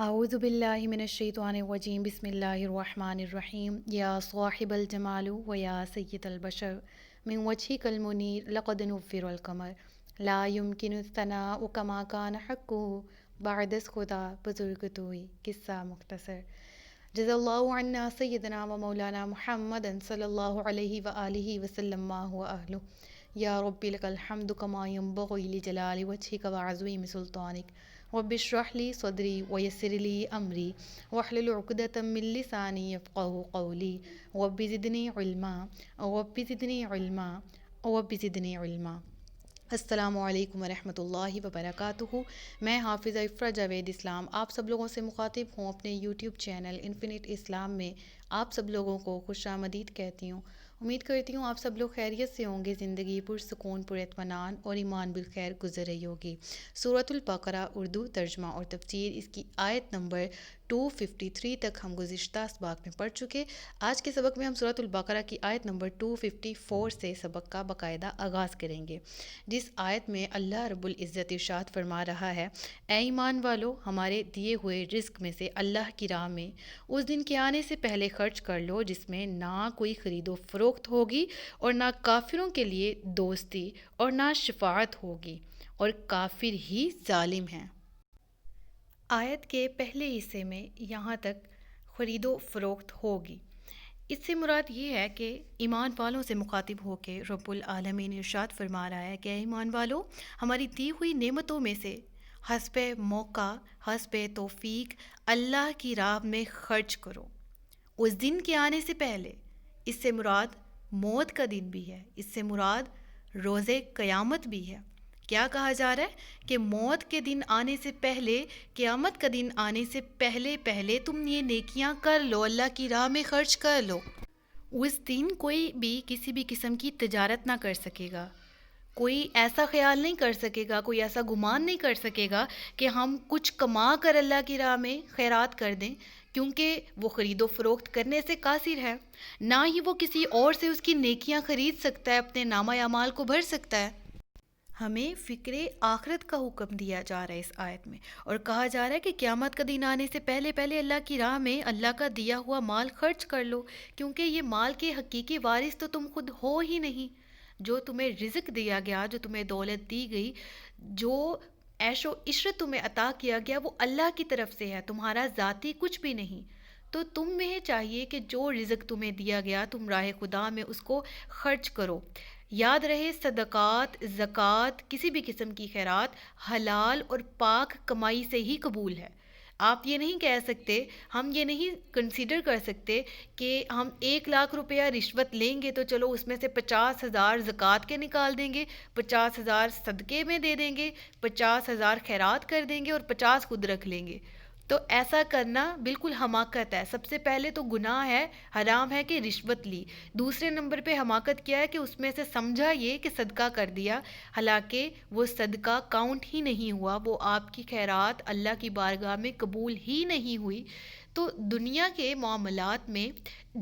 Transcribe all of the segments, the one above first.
اعوذ باللہ من الشیطان الرجیم بسم اللہ الرحمن الرحیم یا صاحب الجمال و یا سید البشر من وجهک المنیر لقد نور القمر لا يمکن الثناء کما کان حقه بعد از خدا بزرگ توئی۔ قصہ مختصر۔ جزا اللہ عنا سیدنا و مولانا محمد صلی اللہ علیہ وآلہ وسلم ما هو اہلہ یا رب لک الحمد کما ینبغی لجلال وجہک وعظیم سلطانک رب اشرح لی صدری ویسر لی امری واحلل عقدۃ من لسانی یفقہوا قولی رب زدنی علما رب زدنی علما رب زدنی علما۔ السلام علیکم ورحمۃ اللہ وبرکاتہ۔ میں حافظہ افرا جاوید اسلام آپ سب لوگوں سے مخاطب ہوں اپنے یوٹیوب چینل انفینٹ اسلام میں۔ آپ سب لوگوں کو خوش آمدید کہتی ہوں۔ امید کرتی ہوں آپ سب لوگ خیریت سے ہوں گے، زندگی پرسکون پر اطمینان اور ایمان بالخیر گزر رہی ہوگی۔ سورۃ البقرہ اردو ترجمہ اور تفسیر، اس کی آیت نمبر 253 تک ہم گزشتہ اسباق میں پڑھ چکے۔ آج کے سبق میں ہم سورۃ البقرہ کی آیت نمبر 254 سے سبق کا باقاعدہ آغاز کریں گے، جس آیت میں اللہ رب العزت ارشاد فرما رہا ہے: اے ایمان والو، ہمارے دیے ہوئے رزق میں سے اللہ کی راہ میں اس دن کے آنے سے پہلے خرچ کر لو جس میں نہ کوئی خرید و فروخت ہوگی اور نہ کافروں کے لیے دوستی اور نہ شفاعت ہوگی، اور کافر ہی ظالم ہیں۔ آیت کے پہلے حصے میں یہاں تک خرید و فروخت ہوگی، اس سے مراد یہ ہے کہ ایمان والوں سے مخاطب ہو کے رب العالمین ارشاد فرما رہا ہے کہ اے ایمان والو، ہماری دی ہوئی نعمتوں میں سے حسب موقع، حسب توفیق اللہ کی راہ میں خرچ کرو اس دن کے آنے سے پہلے۔ اس سے مراد موت کا دن بھی ہے، اس سے مراد روز قیامت بھی ہے۔ کیا کہا جا رہا ہے کہ موت کے دن آنے سے پہلے، قیامت کا دن آنے سے پہلے تم یہ نیکیاں کر لو، اللہ کی راہ میں خرچ کر لو۔ اس دن کوئی بھی کسی بھی قسم کی تجارت نہ کر سکے گا، کوئی ایسا خیال نہیں کر سکے گا، کوئی ایسا گمان نہیں کر سکے گا کہ ہم کچھ کما کر اللہ کی راہ میں خیرات کر دیں، کیونکہ وہ خرید و فروخت کرنے سے قاصر ہے، نہ ہی وہ کسی اور سے اس کی نیکیاں خرید سکتا ہے، اپنے نامہ اعمال کو بھر سکتا ہے۔ ہمیں فکر آخرت کا حکم دیا جا رہا ہے اس آیت میں، اور کہا جا رہا ہے کہ قیامت کا دن آنے سے پہلے اللہ کی راہ میں اللہ کا دیا ہوا مال خرچ کر لو، کیونکہ یہ مال کے حقیقی وارث تو تم خود ہو ہی نہیں۔ جو تمہیں رزق دیا گیا، جو تمہیں دولت دی گئی، جو عیش و عشرت تمہیں عطا کیا گیا، وہ اللہ کی طرف سے ہے، تمہارا ذاتی کچھ بھی نہیں۔ تو تم میں چاہیے کہ جو رزق تمہیں دیا گیا تم راہ خدا میں اس کو خرچ کرو۔ یاد رہے، صدقات، زکوٰۃ، کسی بھی قسم کی خیرات حلال اور پاک کمائی سے ہی قبول ہے۔ آپ یہ نہیں کہہ سکتے، ہم یہ نہیں کنسیڈر کر سکتے کہ ہم 1,00,000 روپیہ رشوت لیں گے تو چلو اس میں سے 50,000 زکوٰۃ کے نکال دیں گے، 50,000 صدقے میں دے دیں گے، 50,000 خیرات کر دیں گے اور 50 خود رکھ لیں گے۔ تو ایسا کرنا بالکل حماقت ہے۔ سب سے پہلے تو گناہ ہے، حرام ہے کہ رشوت لی۔ دوسرے نمبر پہ حماقت کیا ہے کہ اس میں سے سمجھا یہ کہ صدقہ کر دیا، حالانکہ وہ صدقہ کاؤنٹ ہی نہیں ہوا، وہ آپ کی خیرات اللہ کی بارگاہ میں قبول ہی نہیں ہوئی۔ تو دنیا کے معاملات میں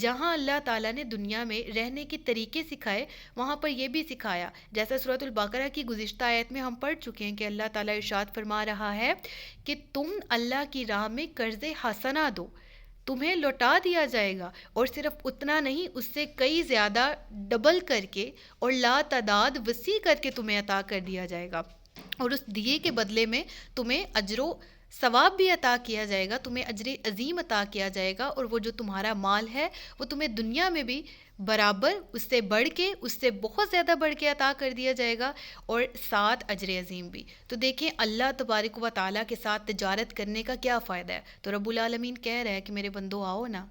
جہاں اللہ تعالیٰ نے دنیا میں رہنے کے طریقے سکھائے، وہاں پر یہ بھی سکھایا، جیسا سورۃ البقرہ کی گزشتہ آیت میں ہم پڑھ چکے ہیں کہ اللہ تعالیٰ ارشاد فرما رہا ہے کہ تم اللہ کی راہ میں قرض حسنہ دو، تمہیں لوٹا دیا جائے گا، اور صرف اتنا نہیں، اس سے کئی زیادہ ڈبل کر کے اور لا تعداد وسیع کر کے تمہیں عطا کر دیا جائے گا، اور اس دیے کے بدلے میں تمہیں اجر و ثواب بھی عطا کیا جائے گا، تمہیں اجر عظیم عطا کیا جائے گا، اور وہ جو تمہارا مال ہے وہ تمہیں دنیا میں بھی برابر، اس سے بڑھ کے، اس سے بہت زیادہ بڑھ کے عطا کر دیا جائے گا، اور ساتھ اجر عظیم بھی۔ تو دیکھیں اللہ تبارک و تعالیٰ کے ساتھ تجارت کرنے کا کیا فائدہ ہے۔ تو رب العالمین کہہ رہا ہے کہ میرے بندو آؤ نا،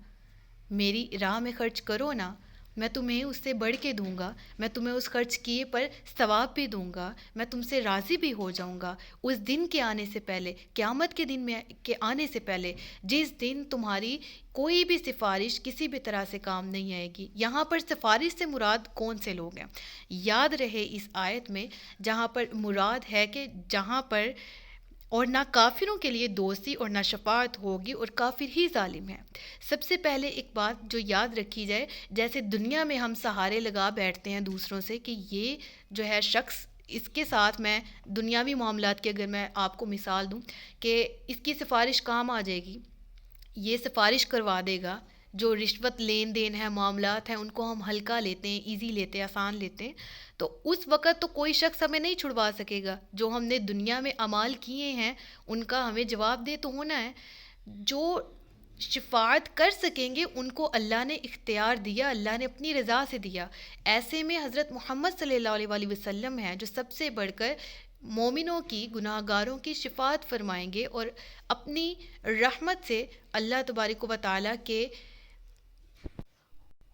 میری راہ میں خرچ کرو نا، میں تمہیں اس سے بڑھ کے دوں گا، میں تمہیں اس خرچ کیے پر ثواب بھی دوں گا، میں تم سے راضی بھی ہو جاؤں گا اس دن کے آنے سے پہلے، قیامت کے دن میں کے آنے سے پہلے، جس دن تمہاری کوئی بھی سفارش کسی بھی طرح سے کام نہیں آئے گی۔ یہاں پر سفارش سے مراد کون سے لوگ ہیں؟ یاد رہے اس آیت میں جہاں پر مراد ہے کہ جہاں پر اور نہ کافروں کے لیے دوستی اور نہ شفاعت ہوگی، اور کافر ہی ظالم ہے۔ سب سے پہلے ایک بات جو یاد رکھی جائے، جیسے دنیا میں ہم سہارے لگا بیٹھتے ہیں دوسروں سے کہ یہ جو ہے شخص اس کے ساتھ میں دنیاوی معاملات کی اگر میں آپ کو مثال دوں کہ اس کی سفارش کام آ جائے گی، یہ سفارش کروا دے گا. جو رشوت لین دین ہے، معاملات ہیں، ان کو ہم ہلکا لیتے ہیں، ایزی لیتے ہیں، آسان لیتے ہیں، تو اس وقت تو کوئی شخص ہمیں نہیں چھڑوا سکے گا. جو ہم نے دنیا میں اعمال کیے ہیں ان کا ہمیں جواب دہ تو ہونا ہے. جو شفاعت کر سکیں گے ان کو اللہ نے اختیار دیا، اللہ نے اپنی رضا سے دیا. ایسے میں حضرت محمد صلی اللہ علیہ وآلہ وسلم ہیں جو سب سے بڑھ کر مومنوں کی، گناہ گاروں کی شفاعت فرمائیں گے، اور اپنی رحمت سے اللہ تبارک و تعالیٰ کے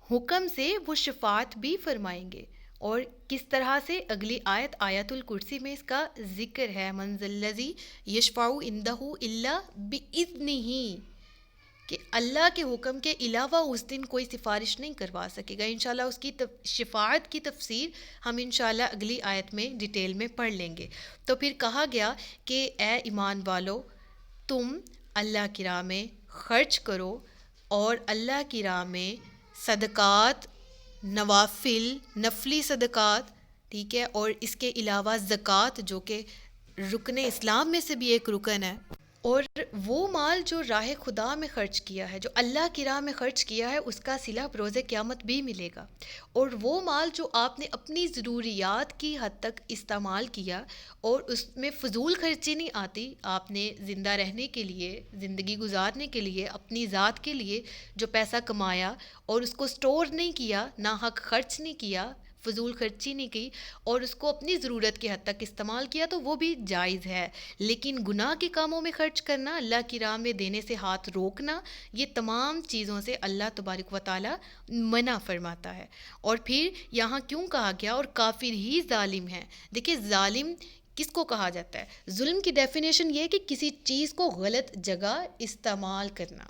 حکم سے وہ شفاعت بھی فرمائیں گے. اور کس طرح سے؟ اگلی آیت آیت الکرسی میں اس کا ذکر ہے، من ذا الذی یشفع عندہ الا باذنہ، کہ اللہ کے حکم کے علاوہ اس دن کوئی سفارش نہیں کروا سکے گا. انشاءاللہ اس کی شفاعت کی تفسیر ہم انشاءاللہ اگلی آیت میں ڈیٹیل میں پڑھ لیں گے. تو پھر کہا گیا کہ اے ایمان والو، تم اللہ کی راہ میں خرچ کرو، اور اللہ کی راہ میں صدقات، نوافل، نفلی صدقات، ٹھیک ہے، اور اس کے علاوہ زکوٰۃ جو کہ رکن اسلام میں سے بھی ایک رکن ہے. اور وہ مال جو راہ خدا میں خرچ کیا ہے، جو اللہ کی راہ میں خرچ کیا ہے، اس کا صلہ بروز قیامت بھی ملے گا. اور وہ مال جو آپ نے اپنی ضروریات کی حد تک استعمال کیا، اور اس میں فضول خرچی نہیں آتی، آپ نے زندہ رہنے کے لیے، زندگی گزارنے کے لیے، اپنی ذات کے لیے جو پیسہ کمایا اور اس کو سٹور نہیں کیا، ناحق خرچ نہیں کیا، فضول خرچی نہیں کی، اور اس کو اپنی ضرورت کی حد تک استعمال کیا، تو وہ بھی جائز ہے. لیکن گناہ کے کاموں میں خرچ کرنا، اللہ کی راہ میں دینے سے ہاتھ روکنا، یہ تمام چیزوں سے اللہ تبارک و تعالیٰ منع فرماتا ہے. اور پھر یہاں کیوں کہا گیا اور کافر ہی ظالم ہیں؟ دیکھیں، ظالم کس کو کہا جاتا ہے؟ ظلم کی ڈیفینیشن یہ ہے کہ کسی چیز کو غلط جگہ استعمال کرنا،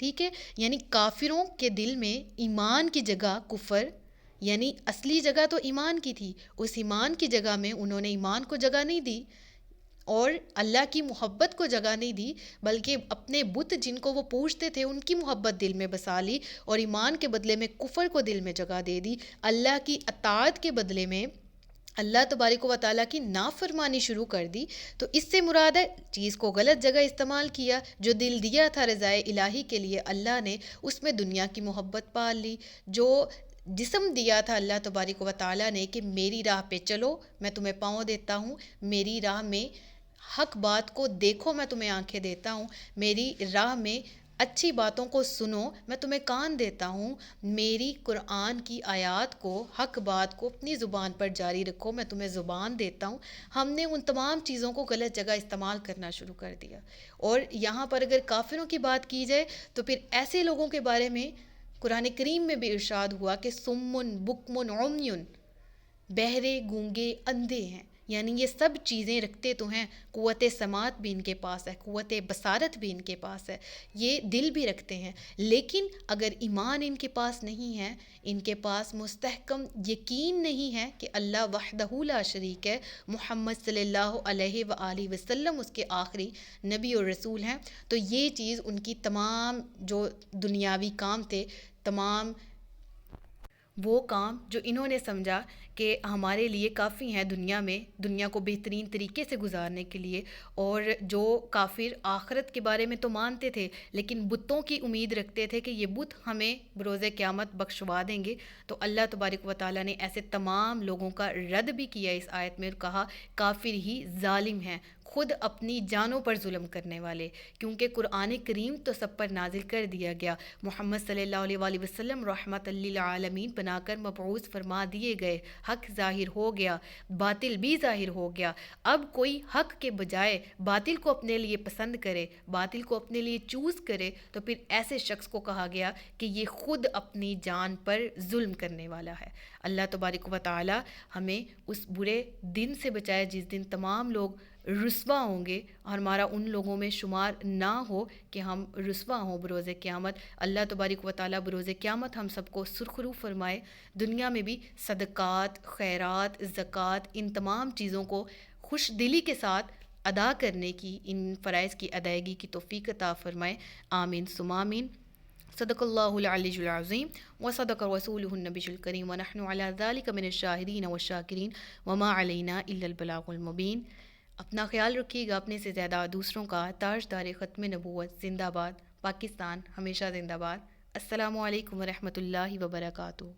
ٹھیک ہے. یعنی کافروں کے دل میں ایمان کی جگہ کفر، یعنی اصلی جگہ تو ایمان کی تھی، اس ایمان کی جگہ میں انہوں نے ایمان کو جگہ نہیں دی، اور اللہ کی محبت کو جگہ نہیں دی، بلکہ اپنے بت جن کو وہ پوجتے تھے ان کی محبت دل میں بسا لی، اور ایمان کے بدلے میں کفر کو دل میں جگہ دے دی. اللہ کی اطاعت کے بدلے میں اللہ تبارک و تعالیٰ کی نافرمانی شروع کر دی. تو اس سے مراد ہے چیز کو غلط جگہ استعمال کیا. جو دل دیا تھا رضائے الہی کے لیے اللہ نے، اس میں دنیا کی محبت پال لی. جو جسم دیا تھا اللہ تبارک و تعالیٰ نے کہ میری راہ پہ چلو، میں تمہیں پاؤں دیتا ہوں، میری راہ میں حق بات کو دیکھو، میں تمہیں آنکھیں دیتا ہوں، میری راہ میں اچھی باتوں کو سنو، میں تمہیں کان دیتا ہوں، میری قرآن کی آیات کو، حق بات کو اپنی زبان پر جاری رکھو، میں تمہیں زبان دیتا ہوں. ہم نے ان تمام چیزوں کو غلط جگہ استعمال کرنا شروع کر دیا. اور یہاں پر اگر کافروں کی بات کی جائے تو پھر ایسے لوگوں کے بارے میں قرآن کریم میں بھی ارشاد ہوا کہ سمن بکمن عمیٌ، بہرے، گونگے، اندھے ہیں. یعنی یہ سب چیزیں رکھتے تو ہیں، قوت سماعت بھی ان کے پاس ہے، قوت بصارت بھی ان کے پاس ہے، یہ دل بھی رکھتے ہیں، لیکن اگر ایمان ان کے پاس نہیں ہے، ان کے پاس مستحکم یقین نہیں ہے کہ اللہ وحدہ لا شریک ہے، محمد صلی اللہ علیہ وآلہ وسلم اس کے آخری نبی اور رسول ہیں، تو یہ چیز ان کی تمام جو دنیاوی کام تھے، تمام وہ کام جو انہوں نے سمجھا کہ ہمارے لیے کافی ہیں دنیا میں، دنیا کو بہترین طریقے سے گزارنے کے لیے، اور جو کافر آخرت کے بارے میں تو مانتے تھے لیکن بتوں کی امید رکھتے تھے کہ یہ بت ہمیں بروز قیامت بخشوا دیں گے، تو اللہ تبارک و تعالیٰ نے ایسے تمام لوگوں کا رد بھی کیا اس آیت میں، اور کہا کافر ہی ظالم ہیں، خود اپنی جانوں پر ظلم کرنے والے. کیونکہ قرآن کریم تو سب پر نازل کر دیا گیا، محمد صلی اللہ علیہ وآلہ وسلم رحمت للعالمین بنا کر مبعوث فرما دیے گئے، حق ظاہر ہو گیا، باطل بھی ظاہر ہو گیا. اب کوئی حق کے بجائے باطل کو اپنے لیے پسند کرے، باطل کو اپنے لیے چوز کرے، تو پھر ایسے شخص کو کہا گیا کہ یہ خود اپنی جان پر ظلم کرنے والا ہے. اللہ تبارک و تعالی ہمیں اس برے دن سے بچائے جس دن تمام لوگ رسوا ہوں گے، اور ہمارا ان لوگوں میں شمار نہ ہو کہ ہم رسوا ہوں بروز قیامت. اللہ تبارک و تعالیٰ بروز قیامت ہم سب کو سرخرو فرمائے، دنیا میں بھی صدقات، خیرات، زکوٰۃ، ان تمام چیزوں کو خوش دلی کے ساتھ ادا کرنے کی، ان فرائض کی ادائیگی کی توفیق عطا فرمائے. آمین ثم آمین. صدق اللہ العلی العظیم وصدق رسولہ النبی الکریم ونحن علی ذلک من الشاہدین والشاکرین وما علینا الا البلاغ المبین۔ اپنا خیال رکھیے گا، اپنے سے زیادہ دوسروں کا۔ تاجدار ختم نبوت زندہ باد، پاکستان ہمیشہ زندہ باد۔ السلام علیکم ورحمۃ اللہ وبرکاتہ۔